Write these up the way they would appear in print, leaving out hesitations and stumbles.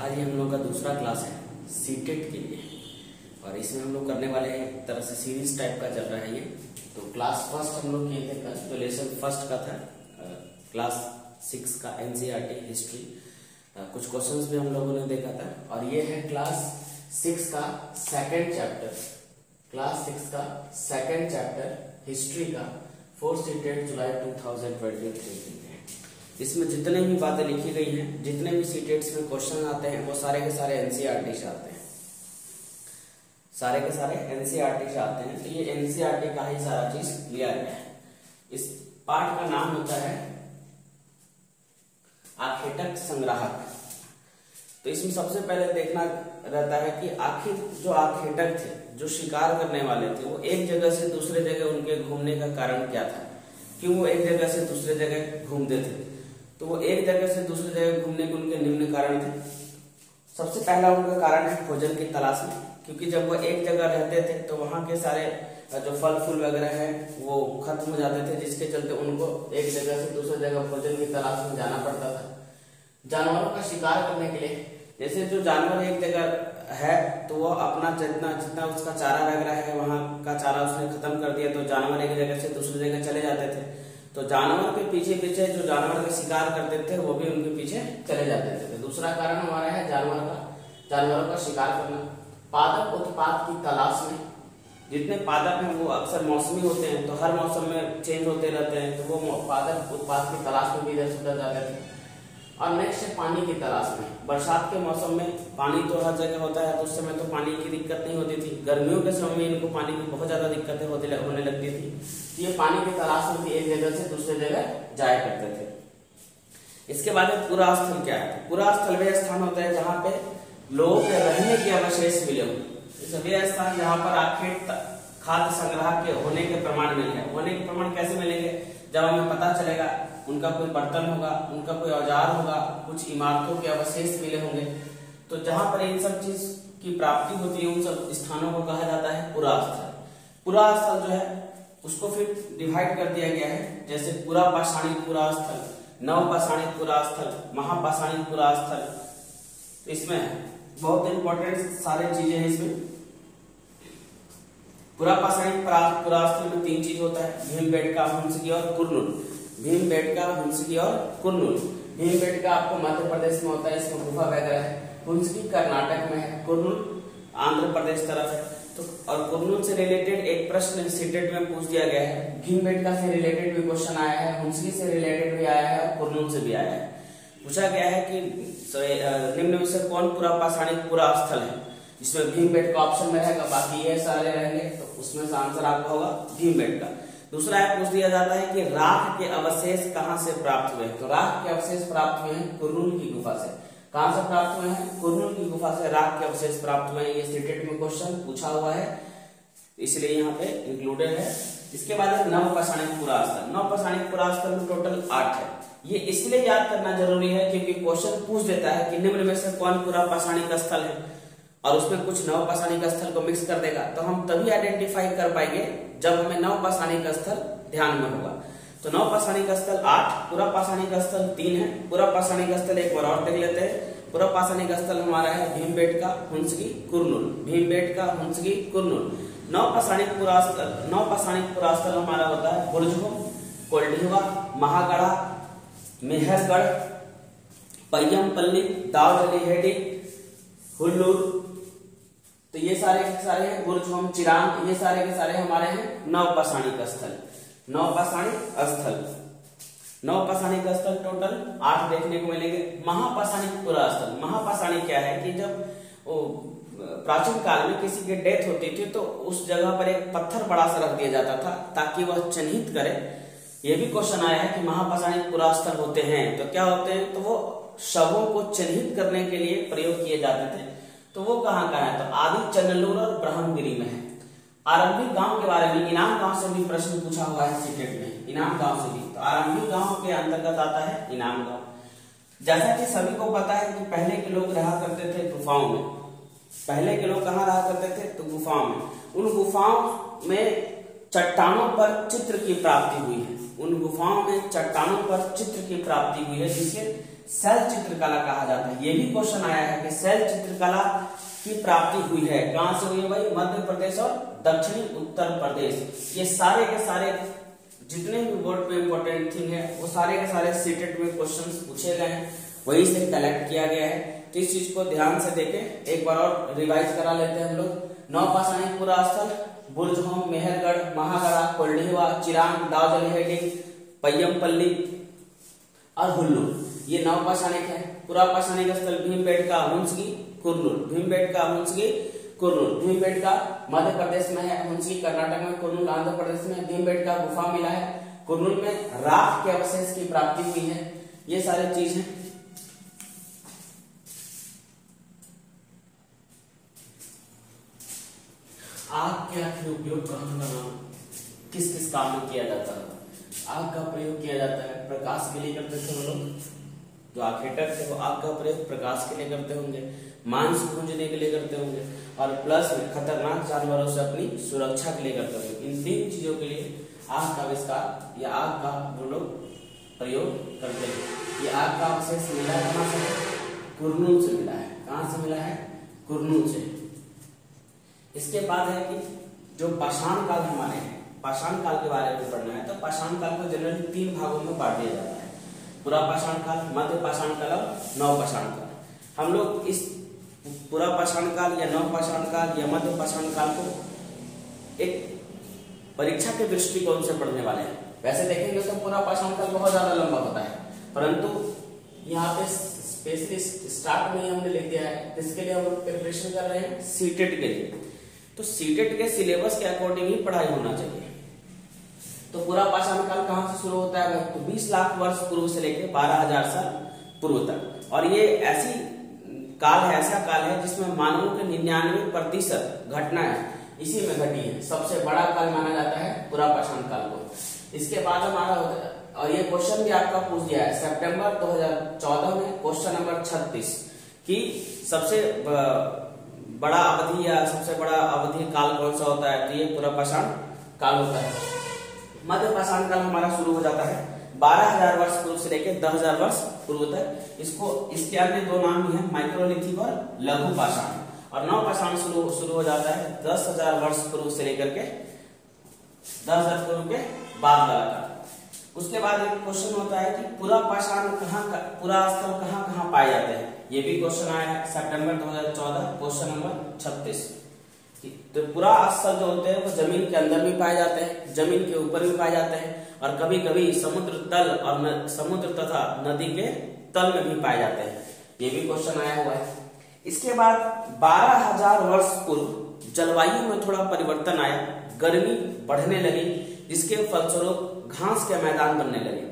आज ये हम लोग का दूसरा क्लास है सीटेट के लिए और इसमें हम लोग करने वाले हैं एक तरह से सीरीज टाइप का चल रहा है ये। तो क्लास फर्स्ट हम लोग किए थे कल, तो लेसन फर्स्ट का था क्लास 6 का एनसीईआरटी हिस्ट्री। कुछ क्वेश्चंस भी हम लोगों ने देखा था और ये है क्लास 6 का सेकंड चैप्टर, क्लास 6 का सेकंड चैप्टर हिस्ट्री का 4 सीटेट जुलाई 2023। इसमें जितने भी बातें लिखी गई हैं, जितने भी सीटेट्स में क्वेश्चन आते हैं वो सारे के सारे एनसीईआरटी से आते हैं, सारे के सारे एनसीईआरटी से आते हैं। तो ये एनसीईआरटी का ही सारा चीज लिया गया है। इस पार्ट का नाम होता है आखेटक संग्राहक। तो इसमें सबसे पहले देखना रहता है कि आखिर जो आखेटक थे, जो शिकार करने वाले थे, वो एक जगह से दूसरे जगह उनके घूमने का कारण क्या था, क्यों वो एक जगह से दूसरे जगह घूमते थे। तो वो एक जगह से दूसरी जगह घूमने के उनके निम्न कारण थे। सबसे पहला उनका कारण है भोजन की तलाश में, क्योंकि जब वो एक जगह रहते थे तो वहां के सारे जो फल फूल वगैरह है वो खत्म हो जाते थे, जिसके चलते उनको एक जगह से दूसरी जगह भोजन की तलाश में जाना पड़ता था। जानवरों का शिकार करने के लिए, जैसे जो जानवर एक जगह है तो वो अपना जितना उसका चारा वगैरह है वहां का चारा उसने खत्म कर दिया, तो जानवर एक जगह से दूसरी जगह चले जाते थे। तो जानवर के पीछे पीछे जो जानवर का शिकार करते थे वो भी उनके पीछे चले जाते थे। तो दूसरा कारण हमारा है जानवरों का शिकार करना। पादप उत्पाद की तलाश में, जितने पादप हैं वो अक्सर मौसमी होते हैं, तो हर मौसम में चेंज होते रहते हैं, तो वो पादप उत्पाद की तलाश में भी इधर से उधर जाते थे। और नेक्स्ट है पानी की तलाश में। बरसात के मौसम में पानी तो हर जगह होता है, तो उस समय तो पानी की दिक्कत नहीं होती थी। गर्मियों के समय में इनको पानी की बहुत ज्यादा दिक्कतें होने लगती थी। ये पानी की तलाश में भी एक जगह से दूसरे जगह जाया करते थे। इसके बाद पूरा स्थल क्या है? पूरा स्थल वह स्थान होता है जहाँ पे लोगों के रहने के अवशेष मिले हो। वह स्थान जहाँ पर आखिर खाद्य संग्रह के होने के प्रमाण मिले हैं। होने के प्रमाण कैसे मिलेंगे? जब हमें पता चलेगा उनका कोई बर्तन होगा, उनका कोई औजार होगा, कुछ इमारतों के अवशेष मिले होंगे। तो जहां पर इन सब चीज की प्राप्ति होती है उन सब स्थानों को कहा जाता है पुरास्थल। पुरास्थल जो है उसको फिर डिवाइड कर दिया गया है, जैसे पुरा पाषाणिक पुरास्थल, नव पाषाणिक पुरास्थल, महापाषाणिक पुरास्थल। इसमें बहुत इंपॉर्टेंट सारे चीजें हैं। इसमें पुरा पाषाणिक पुरास्थल में 3 चीज होता है: भीमबेटका, हुंसकी और कुरनूल। भीमबेटका, हुंसकी और कुरनूल। भीमबेटका आपको मध्य प्रदेश में होता है, इसमें गुफा वगैरह है। हुंसकी कर्नाटक में है, कुरनूल आंध्र प्रदेश तरफ है। तो और कुरनूल से रिलेटेड एक प्रश्न सीटेट में पूछ दिया गया है। भीमबेटका से रिलेटेड भी क्वेश्चन आया है, हुंसकी से रिलेटेड भी आया है और कुरनूल से भी आया है। पूछा गया है कि निम्न में से कौन पुरा पाषाणिक पुरास्थल है? इसमें भीमबेटका ऑप्शन में रहेगा, बाकी ये सारे रहेंगे, तो उसमें से आंसर आपका होगा भीमबेटका। दूसरा है पूछ दिया जाता है कि राख के अवशेष कहां से प्राप्त हुए? तो राख के अवशेष प्राप्त हुए हैं कुरनूल की गुफा से। कहां से प्राप्त हुए हैं? कुरनूल की गुफा से राख के अवशेष प्राप्त हुए हैं। ये सीटेट में क्वेश्चन पूछा हुआ है, इसलिए यहाँ पे इंक्लूडेड है। इसके बाद नवपाषाणिक पुरास्थल। नवपाषाणिक पुरास्थल में टोटल 8 है। ये इसलिए याद करना जरूरी है क्योंकि क्वेश्चन पूछ देता है कि निम्न में से कौन पुरा पाषाणिक स्थल है, और उसमें कुछ नवपाषाणिक स्थल को मिक्स कर देगा, तो हम तभी आइडेंटिफाई कर पाएंगे जब हमें नवपाषाणिक स्थल ध्यान में होगा। तो नवपाषाणिक स्थल 8, पुरा पाषाणिक स्थल 3 है। पुरा पाषाणिक स्थल एक बार और देख लेते हैं। पुरा पाषाणिक स्थल हमारा है भीमबेटका, हुंसकी, कुरनूल। भीमबेटका, हुंसकी, कुरनूल। नवपाषाणिक पुरास्थल हमारा होता है बुर्जहुम, कोल्डिवा, महागढ़ा, मेहरगढ़, पय्यमपल्ली, दावडलीहेडी, हुल्लूर। तो ये सारे के सारे हैं बुर्जहुम, चिरांग, ये सारे के सारे हमारे हैं नवपाषाणिक स्थल। नवपाषाणिक स्थल टोटल 8 देखने को मिलेंगे। महापाषाणिक पुरास्थल। महापाषाणिक क्या है कि जब प्राचीन काल में किसी की डेथ होती थी तो उस जगह पर एक पत्थर बड़ा सा रख दिया जाता था ताकि वह चिन्हित करे। यह भी क्वेश्चन आया है कि महापाषाणिक पुरास्थल होते हैं तो क्या होते हैं? तो वो शवों को चिन्हित करने के लिए प्रयोग किए जाते थे। तो वो कहाँ है? तो आदि चंदनूर और ब्रह्मगिरी में है। आरंभी गांव के बारे में इनाम गांव से भी प्रश्न पूछा हुआ है सीटेट में, इनाम गांव से भी। तो आरंभी गांव के अंतर्गत आता है इनाम गांव। जैसा कि सभी को पता है कि पहले के लोग रहा करते थे गुफाओं में। पहले के लोग कहाँ रहा करते थे? तो गुफाओं में। उन गुफाओं में चट्टानों पर चित्र की प्राप्ति हुई है। उन गुफाओं में चट्टानों पर चित्र की प्राप्ति हुई है, जिसे शैल चित्रकला कहा जाता है। ये भी क्वेश्चन आया है कि शैल चित्रकला की प्राप्ति हुई है, कहां से हुई है भाई? मध्य प्रदेश और दक्षिणी उत्तर प्रदेश। ये सारे के सारे जितने भी बोर्ड पे इंपॉर्टेंट थिंग है वो सारे के सारे सीटेट में क्वेश्चंस पूछे गए हैं, वही से कलेक्ट किया गया है। तो इस चीज को ध्यान से देखें, एक बार और रिवाइज करा लेते हैं हम लोग। नवपाषाणी पुरास्थल, बुर्जहोम, मेहरगढ़, महागढ़ा, कोल्डिवा, चिरांग, दावजली हेडिंग, पय्यमपल्ली और हुल्लू, ये नवपाषाणिक है। पुरापाषाणिक स्थल भीमबेटका, हुंसगी, कुर्नूल, भीमबेटका, हुंसगी, कुर्नूल। भीमबेटका मध्य प्रदेश में है, हुंसगी कर्नाटक में, कुर्नूल आंध्र प्रदेश में। भीमबेटका गुफा मिला है, कुर्नूल में राख के अवशेष की प्राप्ति हुई है। ये सारी चीज है। आग के आखिर उपयोग कहां किस किस काम में किया जाता है? आग का प्रयोग किया जाता है प्रकाश के लिए करते थे वो लोग, जो आखेटक थे वो आग का प्रयोग प्रकाश के लिए करते होंगे, मांस भूंजने के लिए करते होंगे, और प्लस में खतरनाक जानवरों से अपनी सुरक्षा के लिए करते होंगे। इन तीन चीजों के लिए आग का आविष्कार या आग का वो लोग प्रयोग करते हैं। ये आग का अवशेष मिला है कहां से? कुर्नूल से मिला है। कहां से मिला है? कुर्नूल से। इसके बाद है कि जो पाषाण काल हमारे हैं, पाषाण काल के बारे में पढ़ना है तो पाषाण काल को जनरली तीन भागों में बांट दिया जाता है, पुरा पाषाण काल, मध्य पाषाण काल और नव पाषाण काल। हम लोग इस पुरा पाषाण काल या नव पाषाण काल या मध्य पाषाण काल को एक परीक्षा के दृष्टिकोण से पढ़ने वाले हैं। वैसे देखेंगे तो पुरा पाषाण काल बहुत ज्यादा लंबा होता है, परंतु यहाँ पे स्पेशली स्टार्ट में ही हमने लिख दिया है, इसके लिए हम लोग प्रिपरेशन कर रहे हैं सीटेट के लिए। तो सीटेट के सिलेबस के अकॉर्डिंग ही पढ़ाई होना चाहिए। तो पूरा पाषाण काल कहां से शुरू होता है? तो 20 लाख वर्ष पूर्व से लेकर 12,000 साल पूर्व तक। और ये ऐसी काल है, ऐसा काल है जिसमें मानवों के 99% घटनाएं इसी में घटी है। सबसे बड़ा काल माना जाता है पूरा पाषाण काल को। इसके बाद हमारा होता है, और ये क्वेश्चन भी आपका पूछ दिया है सितंबर 2014 में, क्वेश्चन नंबर 36 की सबसे बड़ा अवधि या सबसे बड़ा अवधि काल कौन सा होता है? तो ये पूरा पाषाण काल होता है। मध्य पाषाण काल हमारा शुरू हो जाता है 12,000 वर्ष पूर्व से लेकर 10,000 वर्ष पूर्व तक। इसके अन्य दो नाम भी हैं, माइक्रोलिथिक और लघु पाषाण। और नव पाषाण शुरू हो जाता है 10,000 वर्ष पूर्व से लेकर के 10,000 पूर्व के बाद वाला काल। उसके बाद एक क्वेश्चन होता है कि पूरा पाषाण पूरा स्थल कहाँ पाए जाते हैं? ये भी क्वेश्चन आया है सितंबर 2014, क्वेश्चन नंबर 36। तो पूरा स्थल जो होते हैं वो जमीन के अंदर भी पाए जाते हैं, जमीन के ऊपर भी पाए जाते हैं, और कभी कभी समुद्र तल और समुद्र तथा नदी के तल में भी पाए जाते हैं। ये भी क्वेश्चन आया हुआ है। इसके बाद 12,000 वर्ष पूर्व जलवायु में थोड़ा परिवर्तन आया, गर्मी बढ़ने लगी, जिसके फलस्वरूप घास के मैदान बनने लगे।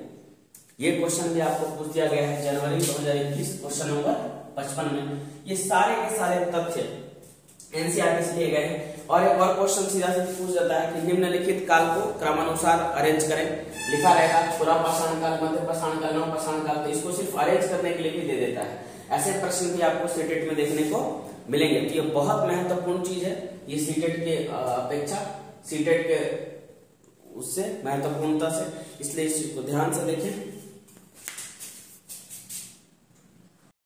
ये क्वेश्चन भी आपको पूछ दिया गया है जनवरी 2021, क्वेश्चन नंबर 55 में। ये सारे के सारे तथ्य एनसीईआरटी से लिए गए हैं। और एक और क्वेश्चन सीधा से पूछ जाता है कि निम्नलिखित काल को क्रमानुसार अरेंज करें। लिखा रहेगा पूरा पाषाण काल, मध्य पाषाण काल, नव पाषाण काल, तो इसको सिर्फ अरेंज करने के लिए भी दे देता है। ऐसे प्रश्न भी आपको सीटेट में देखने को मिलेंगे। तो ये बहुत महत्वपूर्ण चीज है, ये सीटेट के अपेक्षा, सीटेट के उससे महत्वपूर्णता से, इसलिए इस चीज को ध्यान से देखें।